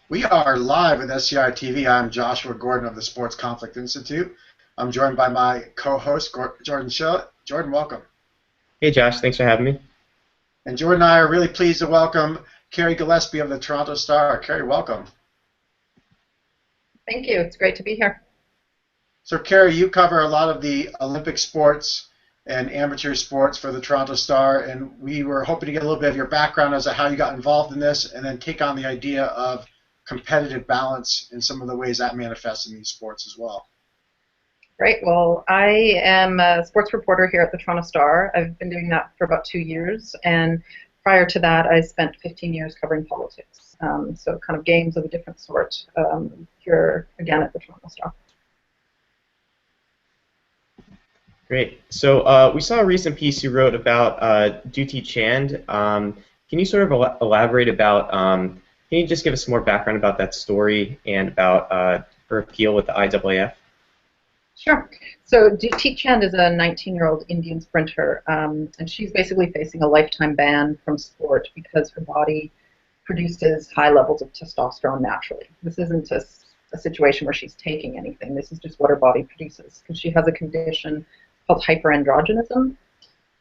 We are live at SCI TV. I'm Joshua Gordon of the Sports Conflict Institute. I'm joined by my co-host, Jordan Schillett. Jordan, welcome. Hey Josh, thanks for having me. And Jordan and I are really pleased to welcome Kerry Gillespie of the Toronto Star. Kerry, welcome. Thank you. It's great to be here. So, Kerry, you cover a lot of the Olympic sports and amateur sports for the Toronto Star, and we were hoping to get a little bit of your background as to how you got involved in this, and then take on the idea of competitive balance in some of the ways that manifests in these sports as well. Great. Well, I am a sports reporter here at the Toronto Star. I've been doing that for about 2 years, and prior to that, I spent 15 years covering politics. So kind of games of a different sort here again at the Toronto Star. Great. So we saw a recent piece you wrote about Dutee Chand. Can you sort of elaborate about, can you just give us some more background about that story and about her appeal with the IAAF? Sure. So Dutee Chand is a 19-year-old Indian sprinter, and she's basically facing a lifetime ban from sport because her body produces high levels of testosterone naturally. This isn't a situation where she's taking anything. This is just what her body produces, because she has a condition called hyperandrogenism,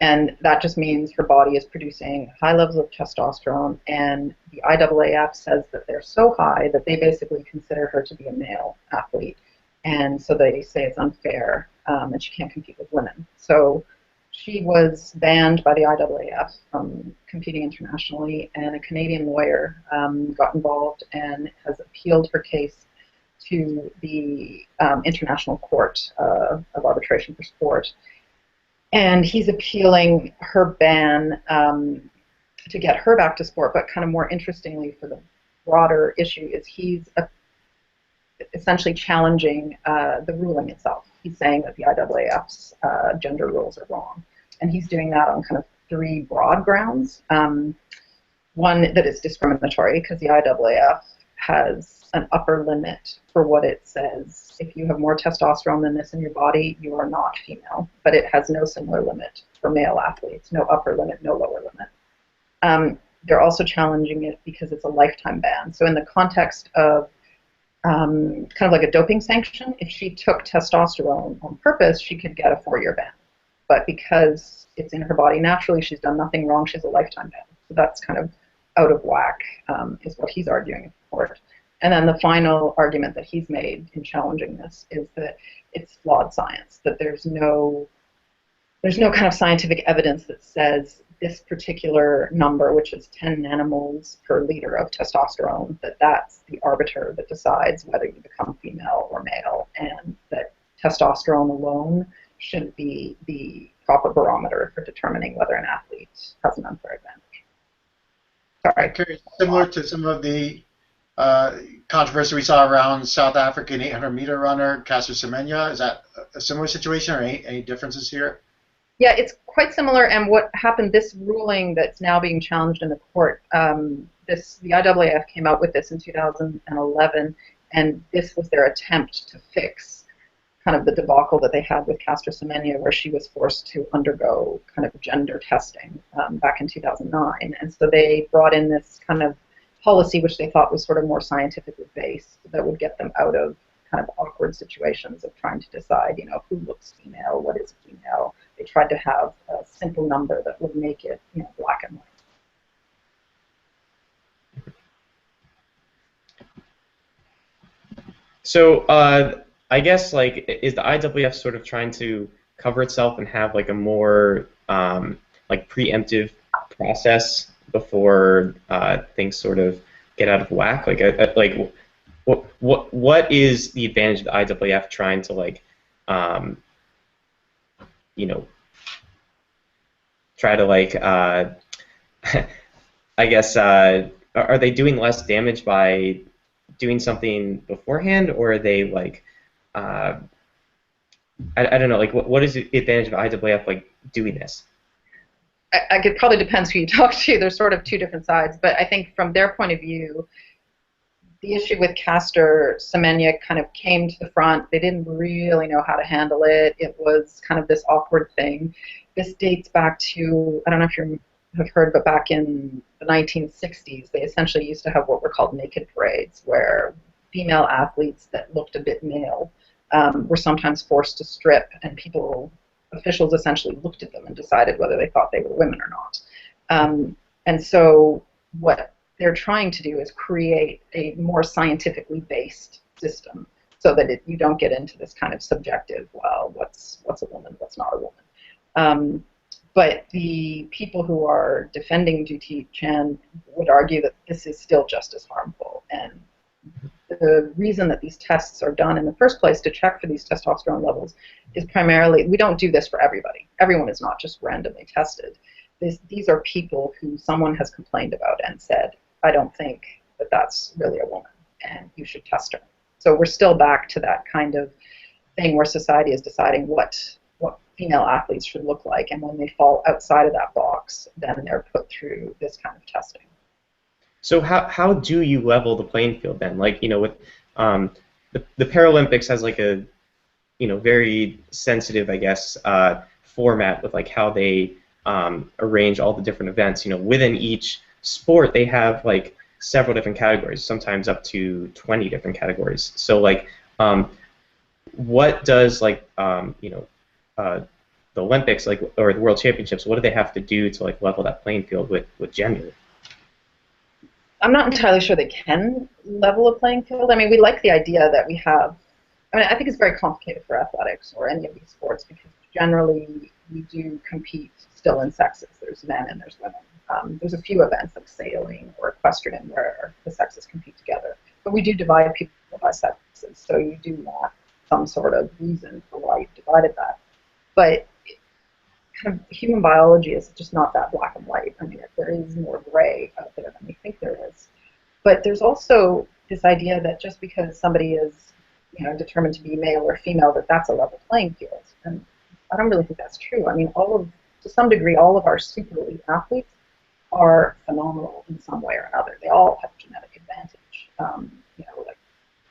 and that just means her body is producing high levels of testosterone, and the IAAF says that they're so high that they basically consider her to be a male athlete, and so they say it's unfair, and she can't compete with women. So she was banned by the IAAF from competing internationally, and a Canadian lawyer got involved and has appealed her case to the International Court of Arbitration for Sport. And he's appealing her ban to get her back to sport, but kind of more interestingly for the broader issue is he's essentially challenging the ruling itself. He's saying that the IAAF's gender rules are wrong. And he's doing that on kind of 3 broad grounds. One, that it's discriminatory, because the IAAF has an upper limit for what it says. If you have more testosterone than this in your body, you are not female. But it has no similar limit for male athletes, no upper limit, no lower limit. They're also challenging it because it's a lifetime ban. So in the context of kind of like a doping sanction, if she took testosterone on purpose, she could get a 4-year ban. But because it's in her body naturally, she's done nothing wrong, she's a lifetime ban. So that's kind of out of whack, is what he's arguing in court. And then the final argument that he's made in challenging this is that it's flawed science, that there's no kind of scientific evidence that says this particular number, which is 10 nanomoles per liter of testosterone, that that's the arbiter that decides whether you become female or male, and that testosterone alone shouldn't be the proper barometer for determining whether an athlete has an unfair advantage. Sorry. Similar to some of the controversy we saw around South African 800-meter runner Caster Semenya. Is that a similar situation, or any differences here? Yeah, it's quite similar. And what happened, this ruling that's now being challenged in the court, the IAAF came out with this in 2011, and this was their attempt to fix kind of the debacle that they had with Caster Semenya, where she was forced to undergo kind of gender testing back in 2009. And so they brought in this kind of policy which they thought was sort of more scientifically based, that would get them out of kind of awkward situations of trying to decide, who looks female, what is female. They tried to have a simple number that would make it, black and white. So I guess, like, is the IAAF sort of trying to cover itself and have like a more like preemptive process before things sort of get out of whack? Like, what is the advantage of the IAAF trying to, like, try to, like, I guess, are they doing less damage by doing something beforehand, or are they, like, I don't know, like, what is the advantage of IAAF, like, doing this? It probably depends who you talk to. There's sort of 2 different sides, but I think from their point of view, the issue with Caster Semenya kind of came to the front. They didn't really know how to handle it. It was kind of this awkward thing. This dates back to, I don't know if you're have heard, but back in the 1960s, they essentially used to have what were called naked parades, where female athletes that looked a bit male were sometimes forced to strip, and officials essentially looked at them and decided whether they thought they were women or not. And so what they're trying to do is create a more scientifically based system so that you don't get into this kind of subjective, well, what's a woman, what's not a woman. But the people who are defending Dutee Chand would argue that this is still just as harmful. And the reason that these tests are done in the first place to check for these testosterone levels is primarily, we don't do this for everybody. Everyone is not just randomly tested. These are people who someone has complained about and said, I don't think that that's really a woman, and you should test her. So we're still back to that kind of thing where society is deciding what female athletes should look like, and when they fall outside of that box, then they're put through this kind of testing. So how do you level the playing field then? Like, you know, with the Paralympics has like a, you know, very sensitive, I guess, format with like how they arrange all the different events. You know, within each sport, they have like several different categories, sometimes up to 20 different categories. So like, what does like, you know, the Olympics, like, or the World Championships, what do they have to do to like level that playing field with gender? I'm not entirely sure they can level a playing field. I mean, we like the idea that we have. I mean, I think it's very complicated for athletics or any of these sports because generally we do compete still in sexes. There's men and there's women. There's a few events like sailing or equestrian where the sexes compete together. But we do divide people by sexes, so you do want some sort of reason for why you've divided that. But kind of human biology is just not that black and white. I mean, there is more gray out there than we think there is. But there's also this idea that just because somebody is, you know, determined to be male or female, that that's a level playing field. And I don't really think that's true. I mean, to some degree, all of our super elite athletes are phenomenal in some way or another. They all have genetic advantage. You know, like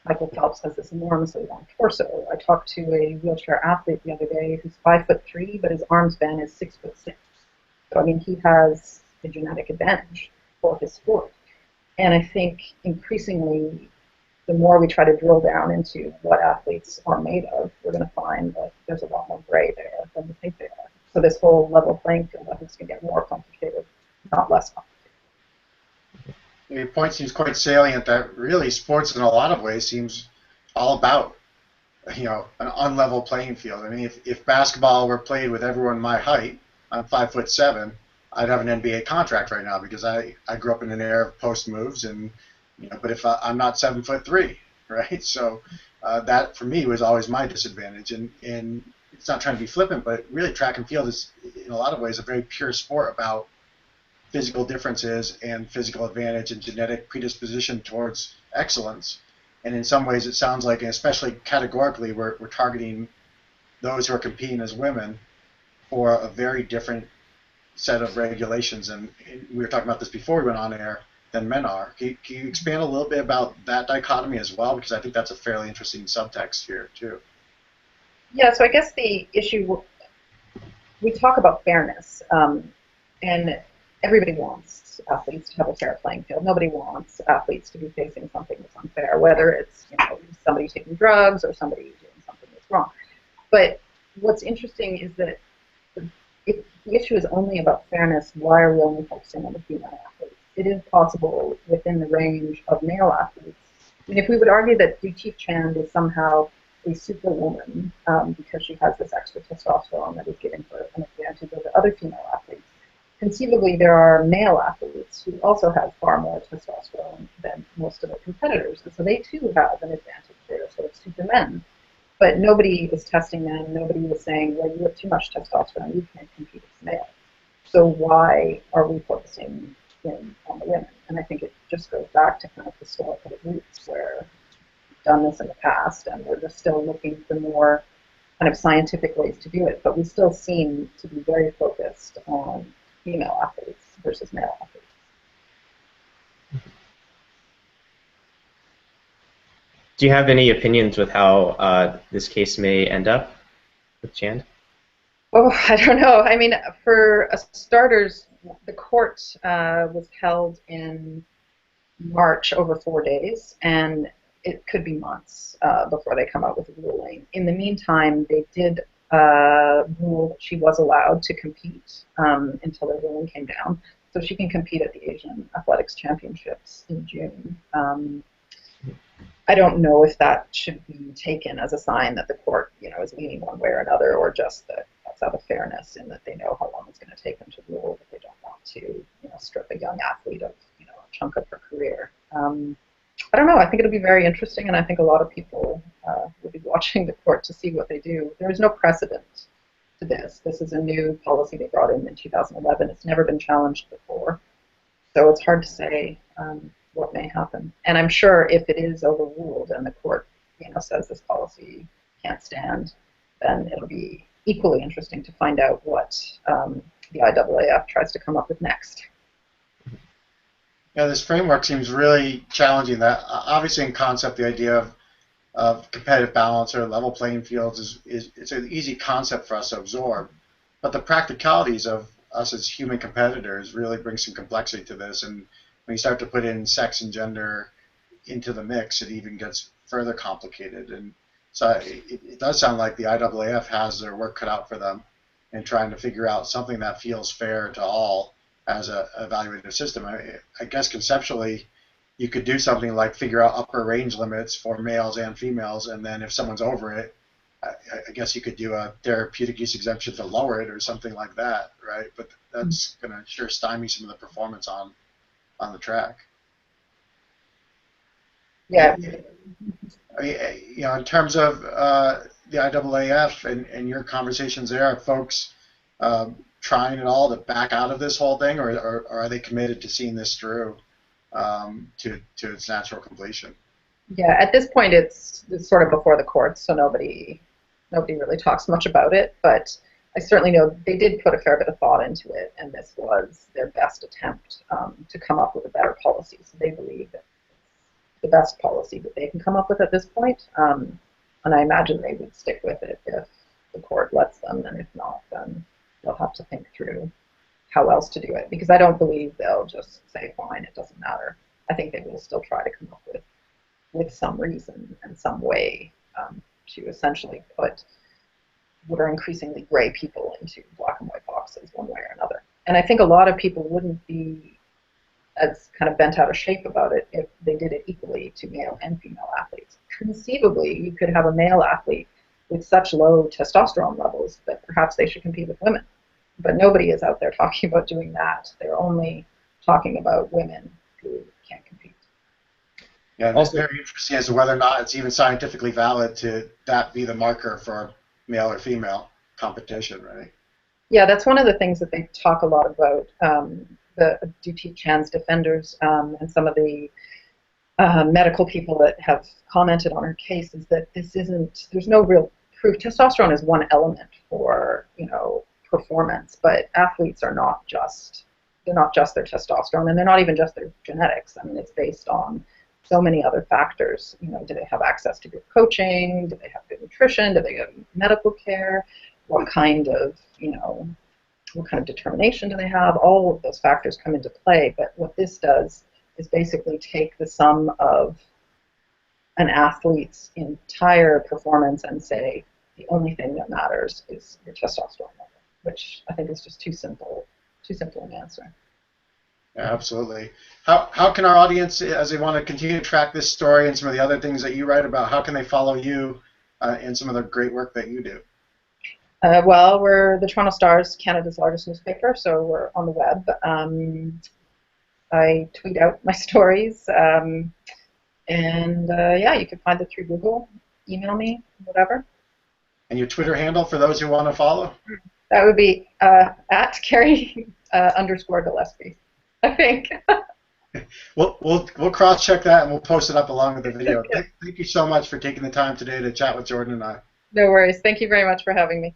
Michael Phelps has this enormously long torso. I talked to a wheelchair athlete the other day who's 5'3", but his arm span is 6'6". So I mean, he has the genetic advantage for his sport. And I think increasingly, the more we try to drill down into what athletes are made of, we're going to find that there's a lot more gray there than we think there are. So this whole level playing field, I think, is going to get more complicated, not less complicated. Your point seems quite salient that really sports in a lot of ways seems all about, you know, an unlevel playing field. I mean, if basketball were played with everyone my height, I'm 5'7", I'd have an NBA contract right now because I grew up in an era of post moves, and you know, but if I'm not 7'3", right? So that for me was always my disadvantage, and it's not trying to be flippant, but really track and field is in a lot of ways a very pure sport about physical differences and physical advantage and genetic predisposition towards excellence. And in some ways it sounds like, and especially categorically, we're targeting those who are competing as women for a very different set of regulations. And we were talking about this before we went on air, than men are. Can you expand a little bit about that dichotomy as well? Because I think that's a fairly interesting subtext here too. Yeah, so I guess the issue, we talk about fairness, and everybody wants athletes to have a fair playing field. Nobody wants athletes to be facing something that's unfair, whether it's, you know, somebody taking drugs or somebody doing something that's wrong. But what's interesting is that if the issue is only about fairness, why are we only focusing on the female athletes? It is possible within the range of male athletes. I mean, if we would argue that Dutee Chand is somehow a superwoman because she has this extra testosterone that is giving her an advantage over other female athletes, conceivably there are male athletes who also have far more testosterone than most of their competitors, and so they too have an advantage. They're sort of supermen. But nobody is testing them. Nobody is saying, well, you have too much testosterone, you can't compete as male. So why are we focusing on the women? And I think it just goes back to kind of historical roots where we've done this in the past and we're just still looking for more kind of scientific ways to do it. But we still seem to be very focused on female athletes versus male athletes. Do you have any opinions with how this case may end up with Chand? Oh, I don't know. I mean, for starters, The court was held in March over 4 days, and it could be months before they come out with a ruling. In the meantime, they did rule that she was allowed to compete until the ruling came down. So she can compete at the Asian Athletics Championships in June. I don't know if that should be taken as a sign that the court, is leaning one way or another, or just that that's out of fairness in that they know how long it's going to take them to rule, that they don't want to, strip a young athlete of, a chunk of her career. I don't know. I think it'll be very interesting, and I think a lot of people will be watching the court to see what they do. There is no precedent to this. This is a new policy they brought in 2011. It's never been challenged before, so it's hard to say what may happen. And I'm sure if it is overruled and the court, says this policy can't stand, then it'll be equally interesting to find out what the IAAF tries to come up with next. Yeah, this framework seems really challenging. That obviously, in concept, the idea of competitive balance or level playing fields it's an easy concept for us to absorb, but the practicalities of us as human competitors really bring some complexity to this. And when you start to put in sex and gender into the mix, it even gets further complicated. And so it does sound like the IAAF has their work cut out for them in trying to figure out something that feels fair to all as a evaluative system. I guess conceptually, you could do something like figure out upper range limits for males and females, and then if someone's over it, I guess you could do a therapeutic use exemption to lower it or something like that, right? But that's going to sure stymie some of the performance on the track. Yeah. I mean, in terms of the IAAF and your conversations there, are folks trying at all to back out of this whole thing, or are they committed to seeing this through to its natural completion? Yeah, at this point it's sort of before the courts, so nobody really talks much about it, but I certainly know they did put a fair bit of thought into it, and this was their best attempt to come up with a better policy. So they believe that it's the best policy that they can come up with at this point, and I imagine they would stick with it if the court lets them, and if not, then they'll have to think through how else to do it, because I don't believe they'll just say, fine, it doesn't matter. I think they will still try to come up with some reason and some way to essentially put what are increasingly gray people into black and white boxes one way or another. And I think a lot of people wouldn't be as kind of bent out of shape about it if they did it equally to male and female athletes. Conceivably, you could have a male athlete with such low testosterone levels that perhaps they should compete with women. But nobody is out there talking about doing that. They're only talking about women who can't compete. Yeah, and it's very interesting as to whether or not it's even scientifically valid to that be the marker for male or female competition, right? Yeah, that's one of the things that they talk a lot about, the Dutee Chand's defenders and some of the medical people that have commented on her case, is that there's no real proof. Testosterone is one element for, performance, but athletes are not just their testosterone, and they're not even just their genetics. I mean, it's based on so many other factors. Do they have access to good coaching? Do they have good nutrition? Do they have medical care? What kind of determination do they have? All of those factors come into play. But what this does is basically take the sum of an athlete's entire performance and say the only thing that matters is your testosterone level, which I think is just too simple an answer. Yeah, absolutely. How can our audience, as they want to continue to track this story and some of the other things that you write about, how can they follow you and some of the great work that you do? Well, we're the Toronto Star's Canada's largest newspaper, so we're on the web. I tweet out my stories, and you can find it through Google, email me, whatever. And your Twitter handle for those who want to follow? That would be at Kerry _Gillespie, I think. We'll cross-check that, and we'll post it up along with the video. Thank you so much for taking the time today to chat with Jordan and I. No worries. Thank you very much for having me.